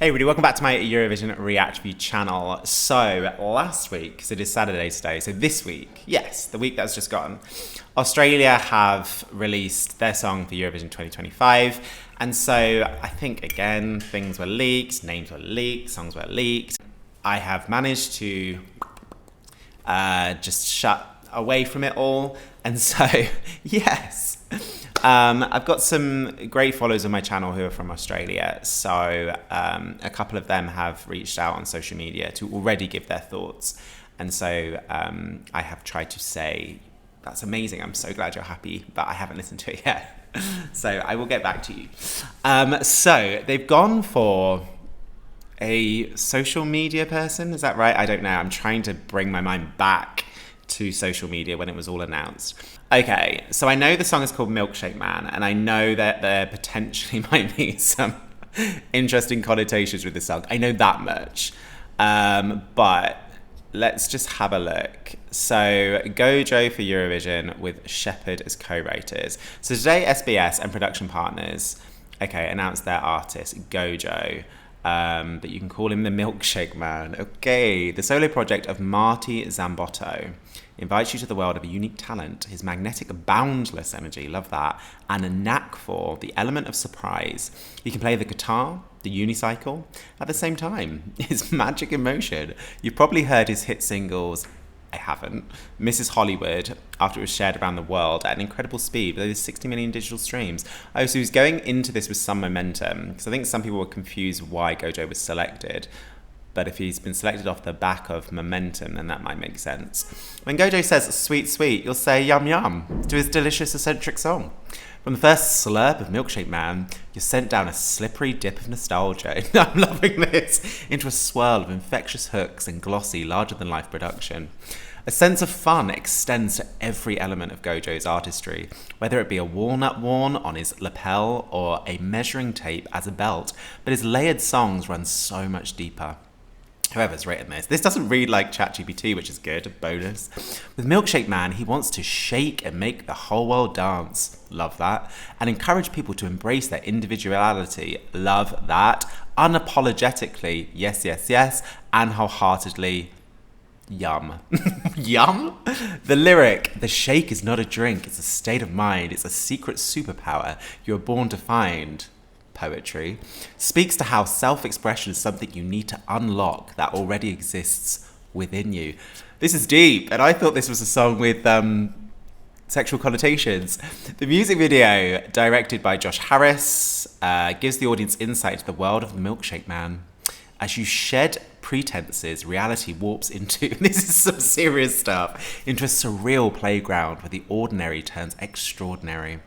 Hey everybody, welcome back to my Eurovision React View channel. So last week, because it is Saturday today, so this week, yes, the week that's just gone, Australia have released their song for Eurovision 2025. And so I think, again, things were leaked, names were leaked, songs were leaked. I have managed to just shut away from it all. And so, yes. I've got some great followers on my channel who are from Australia, so a couple of them have reached out on social media to already give their thoughts, and so I have tried to say, that's amazing, I'm so glad you're happy, but I haven't listened to it yet, so I will get back to you. So they've gone for a social media person, is that right? I don't know, I'm trying to bring my mind back to social media when it was all announced. Okay, so I know the song is called Milkshake Man, and I know that there potentially might be some interesting connotations with this song. I know that much. But let's just have a look. So, Gojo for Eurovision with Sheppard as co-writers. So today, SBS and production partners, announced their artist, Gojo. But you can call him the Milkshake Man. Okay, the solo project of Marty Zambotto invites you to the world of a unique talent, his magnetic, boundless energy, love that, and a knack for the element of surprise. He can play the guitar, the unicycle, at the same time. His magic in motion. You've probably heard his hit singles, I haven't, Mrs. Hollywood, after it was shared around the world at an incredible speed, with over 60 million digital streams. Oh, so he's going into this with some momentum, because I think some people were confused why Gojo was selected. But if he's been selected off the back of momentum, then that might make sense. When Gojo says sweet, sweet, you'll say yum, yum to his delicious, eccentric song. From the first slurp of Milkshake Man, you're sent down a slippery dip of nostalgia. I'm loving this. Into a swirl of infectious hooks and glossy, larger-than-life production. A sense of fun extends to every element of Gojo's artistry, whether it be a walnut worn on his lapel or a measuring tape as a belt, but his layered songs run so much deeper. Whoever's written this. This doesn't read like ChatGPT, which is good, a bonus. With Milkshake Man, he wants to shake and make the whole world dance. Love that. And encourage people to embrace their individuality. Love that. Unapologetically, yes, yes, yes. And wholeheartedly, yum. Yum? The lyric, the shake is not a drink, it's a state of mind, it's a secret superpower you're born to find. Poetry, speaks to how self-expression is something you need to unlock that already exists within you. This is deep, and I thought this was a song with sexual connotations. The music video, directed by Josh Harris, gives the audience insight into the world of the Milkshake Man. As you shed pretenses, reality warps into, this is some serious stuff, into a surreal playground where the ordinary turns extraordinary.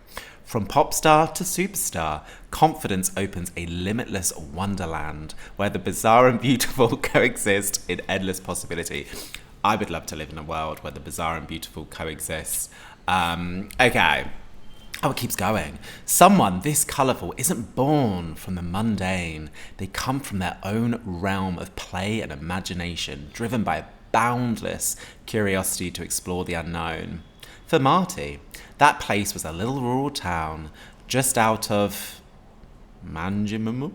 From pop star to superstar, confidence opens a limitless wonderland where the bizarre and beautiful coexist in endless possibility. I would love to live in a world where the bizarre and beautiful coexist. Okay. Oh, it keeps going. Someone this colourful isn't born from the mundane. They come from their own realm of play and imagination, driven by a boundless curiosity to explore the unknown. For Marty, that place was a little rural town just out of Manjimumu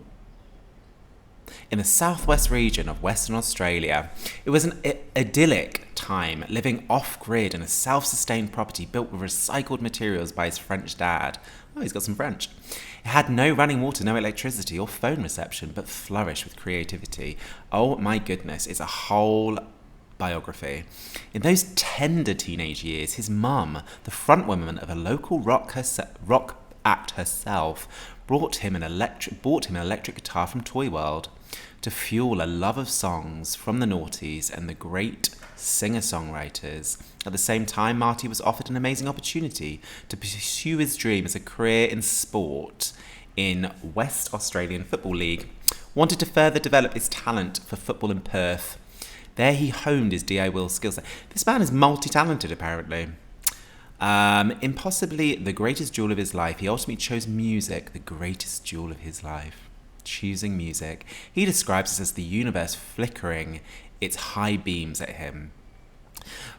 in the southwest region of Western Australia. It was an idyllic time, living off-grid in a self-sustained property built with recycled materials by his French dad. Oh, he's got some French. It had no running water, no electricity or phone reception, but flourished with creativity. Oh my goodness, it's a whole biography. In those tender teenage years, his mum, the frontwoman of a local rock act herself, bought him an electric guitar from Toy World to fuel a love of songs from the noughties and the great singer-songwriters. At the same time, Marty was offered an amazing opportunity to pursue his dream as a career in sport in West Australian Football League. Wanted to further develop his talent for football in Perth. There he honed his DIY skills. This man is multi-talented, apparently. In possibly the greatest jewel of his life, he ultimately chose music, the greatest jewel of his life. Choosing music. He describes it as the universe flickering its high beams at him.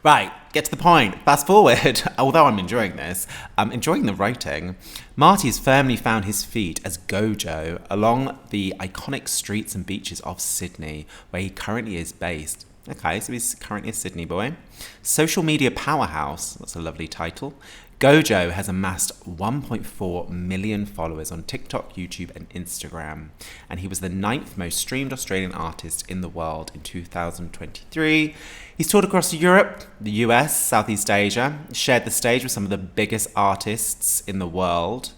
Right, get to the point. Fast forward. Although I'm enjoying this, I'm enjoying the writing. Marty has firmly found his feet as Gojo along the iconic streets and beaches of Sydney, where he currently is based. Okay, so he's currently a Sydney boy. Social media powerhouse, that's a lovely title. Gojo has amassed 1.4 million followers on TikTok, YouTube, and Instagram, and he was the 9th most streamed Australian artist in the world in 2023. He's toured across Europe, the US, Southeast Asia, shared the stage with some of the biggest artists in the world.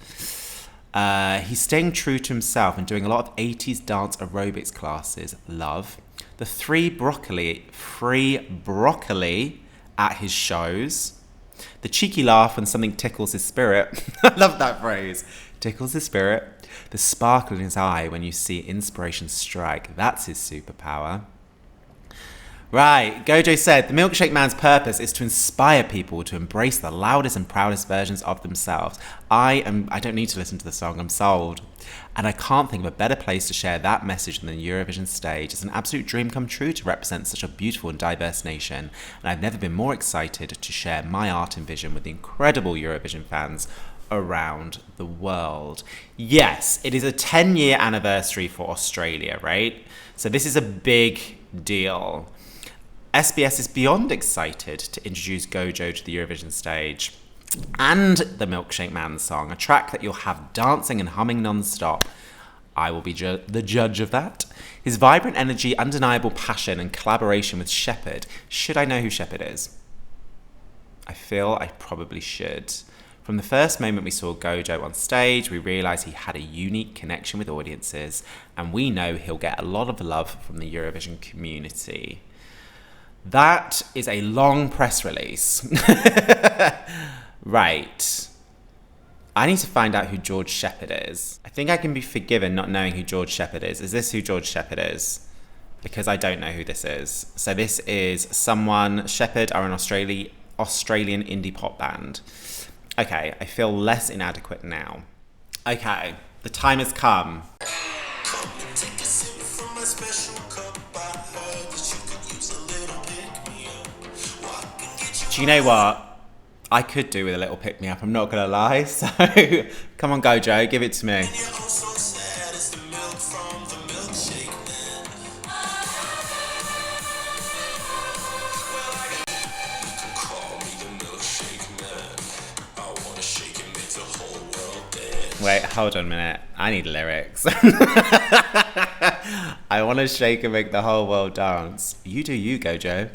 He's staying true to himself and doing a lot of 80s dance aerobics classes. Love. The free broccoli at his shows. The cheeky laugh when something tickles his spirit. I love that phrase. Tickles his spirit. The sparkle in his eye when you see inspiration strike. That's his superpower. Right, Gojo said, the Milkshake Man's purpose is to inspire people to embrace the loudest and proudest versions of themselves. I don't need to listen to the song, I'm sold. And I can't think of a better place to share that message than the Eurovision stage. It's an absolute dream come true to represent such a beautiful and diverse nation. And I've never been more excited to share my art and vision with the incredible Eurovision fans around the world. Yes, it is a 10-year anniversary for Australia, right? So this is a big deal. SBS is beyond excited to introduce Gojo to the Eurovision stage and the Milkshake Man song, a track that you'll have dancing and humming non-stop. I will be the judge of that. His vibrant energy, undeniable passion, and collaboration with Sheppard. Should I know who Sheppard is? I feel I probably should. From the first moment we saw Gojo on stage, we realised he had a unique connection with audiences, and we know he'll get a lot of love from the Eurovision community. That is a long press release. Right. I need to find out who George Sheppard is. I think I can be forgiven not knowing who George Sheppard is. Is this who George Sheppard is? Because I don't know who this is. So this is someone, Sheppard are an Australian indie pop band. Okay, I feel less inadequate now. Okay, the time has come. Do you know what? I could do with a little pick-me-up, I'm not going to lie. So, come on, Gojo, give it to me. Wait, hold on a minute. I need lyrics. I want to shake and make the whole world dance. You do you, Gojo.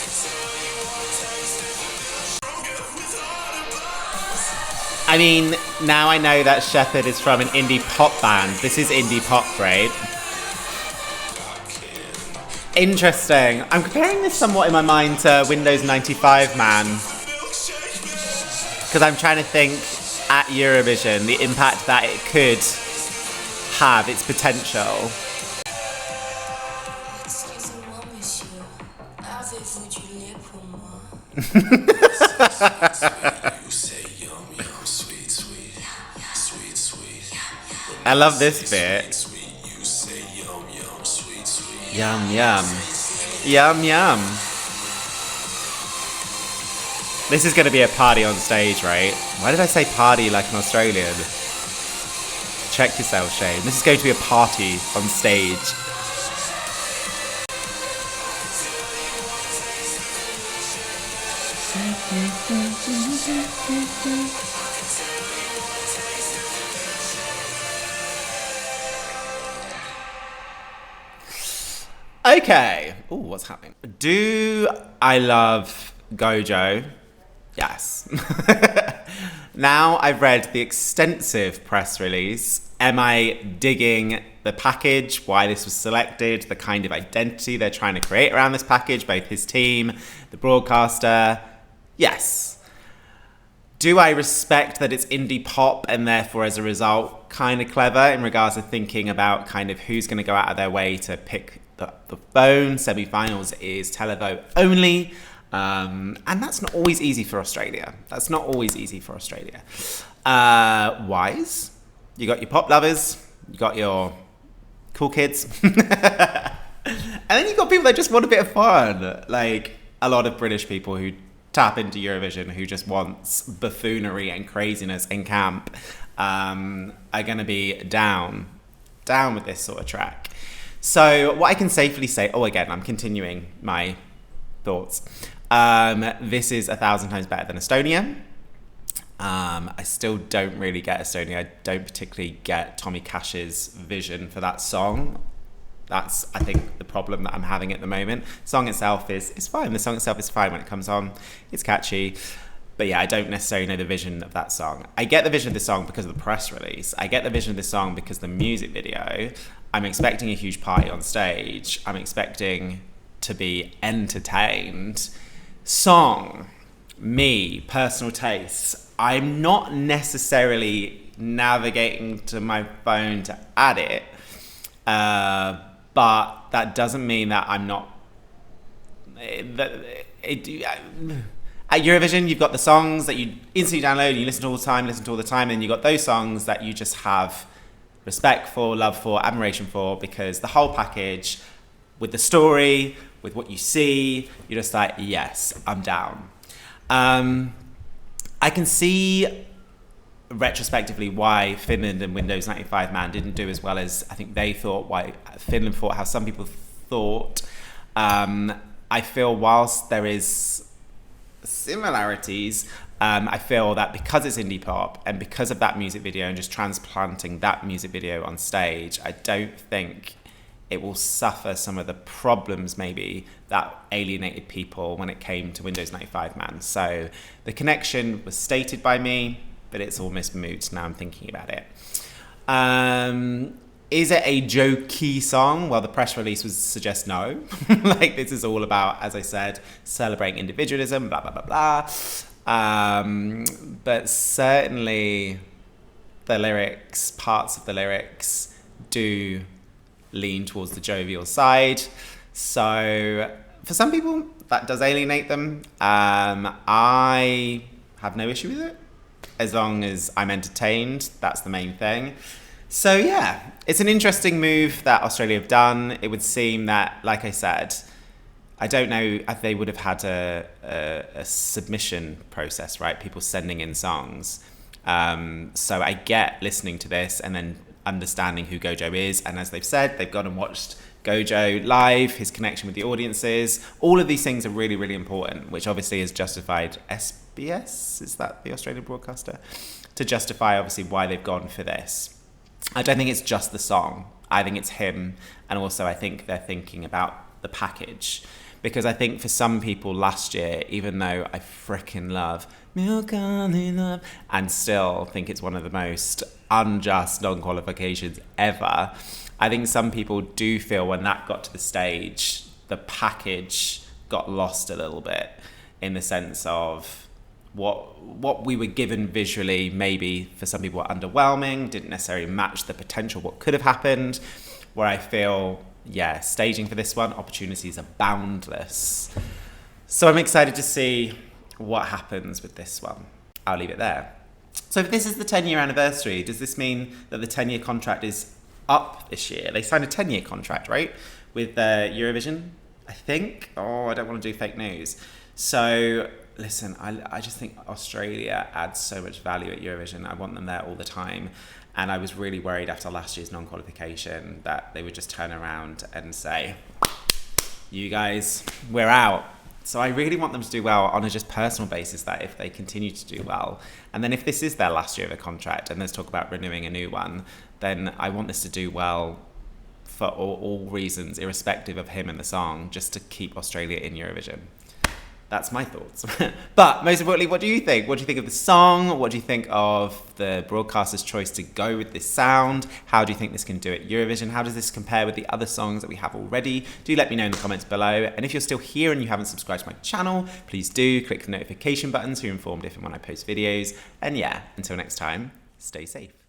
I mean, now I know that Sheppard is from an indie pop band. This is indie pop, right? Interesting. I'm comparing this somewhat in my mind to Windows 95 Man. Because I'm trying to think at Eurovision, the impact that it could have, its potential. I love this bit. Yum, yum. Yum, yum. This is going to be a party on stage, right? Why did I say party like an Australian? Check yourself, Shane. This is going to be a party on stage. Okay. Ooh, what's happening? Do I love Gojo? Yes. Now I've read the extensive press release. Am I digging the package, why this was selected, the kind of identity they're trying to create around this package, both his team, the broadcaster? Yes. Do I respect that it's indie pop and therefore as a result kind of clever in regards to thinking about kind of who's going to go out of their way to pick the phone? Semi-finals is televote only. And that's not always easy for Australia. Wise. You got your pop lovers. You got your cool kids. And then you got people that just want a bit of fun. Like a lot of British people who tap into Eurovision who just wants buffoonery and craziness in camp are going to be down with this sort of track. So what I can safely say, again, I'm continuing my thoughts. This is 1,000 times better than Estonia. I still don't really get Estonia. I don't particularly get Tommy Cash's vision for that song. That's, I think, the problem that I'm having at the moment. The song itself is fine. The song itself is fine when it comes on. It's catchy. But yeah, I don't necessarily know the vision of that song. I get the vision of the song because of the press release. I get the vision of the song because of the music video. I'm expecting a huge party on stage. I'm expecting to be entertained. Song, me, personal tastes. I'm not necessarily navigating to my phone to add it. But that doesn't mean that I'm not... At Eurovision, you've got the songs that you instantly download and you listen to all the time, and you've got those songs that you just have respect for, love for, admiration for, because the whole package, with the story, with what you see, you're just like, yes, I'm down. I can see retrospectively why Finland and Windows 95 Man didn't do as well as I think they thought, why Finland thought, how some people thought. I feel whilst there is similarities, I feel that because it's indie pop and because of that music video and just transplanting that music video on stage, I don't think it will suffer some of the problems maybe that alienated people when it came to Windows 95 Man. So the connection was stated by me, but it's almost moot now I'm thinking about it. Is it a jokey song? Well, the press release would suggest no. Like, this is all about, as I said, celebrating individualism, blah, blah, blah, blah. But certainly the lyrics, parts of the lyrics do lean towards the jovial side. So for some people, that does alienate them. I have no issue with it. As long as I'm entertained, that's the main thing. So yeah, it's an interesting move that Australia have done. It would seem that, like I said, I don't know if they would have had a submission process, right? People sending in songs. So I get listening to this and then understanding who Gojo is. And as they've said, they've gone and watched Gojo live, his connection with the audiences. All of these things are really, really important, which obviously has justified SBS, is that the Australian broadcaster? To justify, obviously, why they've gone for this. I don't think it's just the song. I think it's him. And also I think they're thinking about the package. Because I think for some people last year, even though I frickin' love Milk on Love and still think it's one of the most unjust non-qualifications ever, I think some people do feel when that got to the stage, the package got lost a little bit in the sense of what we were given visually, maybe for some people underwhelming, didn't necessarily match the potential what could have happened, where I feel, yeah, staging for this one, opportunities are boundless. So I'm excited to see what happens with this one. I'll leave it there. So if this is the 10-year anniversary, does this mean that the 10-year contract is up this year? They signed a 10-year contract, right? With Eurovision, I think. Oh, I don't want to do fake news. So listen, I just think Australia adds so much value at Eurovision. I want them there all the time. And I was really worried after last year's non-qualification that they would just turn around and say, you guys, we're out. So I really want them to do well on a just personal basis, that if they continue to do well, and then if this is their last year of a contract and there's talk about renewing a new one, then I want this to do well for all reasons, irrespective of him and the song, just to keep Australia in Eurovision. That's my thoughts. But most importantly, what do you think? What do you think of the song? What do you think of the broadcaster's choice to go with this sound? How do you think this can do at Eurovision? How does this compare with the other songs that we have already? Do let me know in the comments below. And if you're still here and you haven't subscribed to my channel, please do click the notification button so you're informed if and when I post videos. And yeah, until next time, stay safe.